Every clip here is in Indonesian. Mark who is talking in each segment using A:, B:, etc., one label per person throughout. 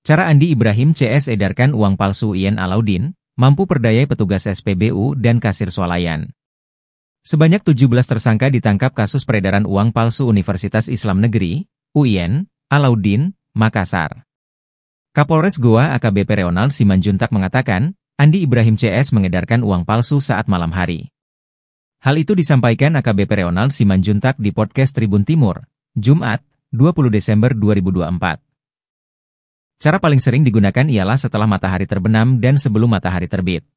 A: Cara Andi Ibrahim CS edarkan uang palsu Ien Alauddin, mampu perdayai petugas SPBU dan kasir swalayan. Sebanyak 17 tersangka ditangkap kasus peredaran uang palsu Universitas Islam Negeri, UIN, Alauddin, Makassar. Kapolres Goa AKBP Ronald Simanjuntak mengatakan, Andi Ibrahim CS mengedarkan uang palsu saat malam hari. Hal itu disampaikan AKBP Ronald Simanjuntak di podcast Tribun Timur, Jumat, 20 Desember 2024. Cara paling sering digunakan ialah setelah matahari terbenam dan sebelum matahari terbit.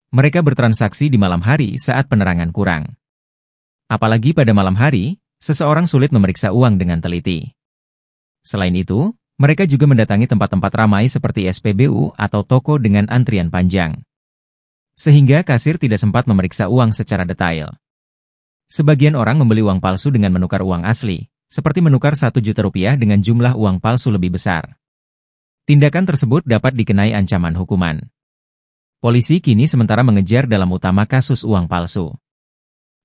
A: Mereka bertransaksi di malam hari saat penerangan kurang. Apalagi pada malam hari, seseorang sulit memeriksa uang dengan teliti. Selain itu, mereka juga mendatangi tempat-tempat ramai seperti SPBU atau toko dengan antrian panjang. Sehingga kasir tidak sempat memeriksa uang secara detail. Sebagian orang membeli uang palsu dengan menukar uang asli, seperti menukar Rp1.000.000 dengan jumlah uang palsu lebih besar. Tindakan tersebut dapat dikenai ancaman hukuman. Polisi kini sementara mengejar dalam utama kasus uang palsu.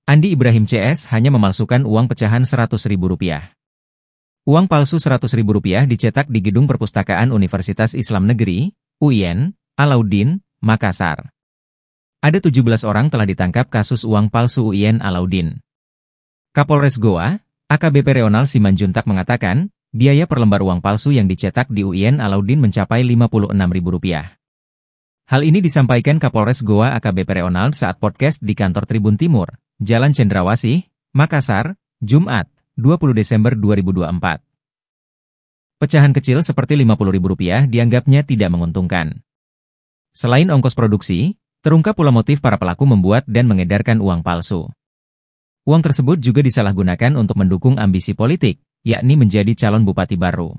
A: Andi Ibrahim CS hanya memalsukan uang pecahan Rp100.000. Uang palsu Rp100.000 dicetak di Gedung Perpustakaan Universitas Islam Negeri, UIN, Alauddin, Makassar. Ada 17 orang telah ditangkap kasus uang palsu UIN Alauddin. Kapolres Goa, AKBP Ronald Simanjuntak mengatakan, biaya per lembar uang palsu yang dicetak di UIN Alauddin mencapai Rp56.000. Hal ini disampaikan Kapolres Goa AKBP Ronald saat podcast di kantor Tribun Timur, Jalan Cendrawasih, Makassar, Jumat, 20 Desember 2024. Pecahan kecil seperti Rp50.000 dianggapnya tidak menguntungkan. Selain ongkos produksi, terungkap pula motif para pelaku membuat dan mengedarkan uang palsu. Uang tersebut juga disalahgunakan untuk mendukung ambisi politik, yakni menjadi calon bupati baru.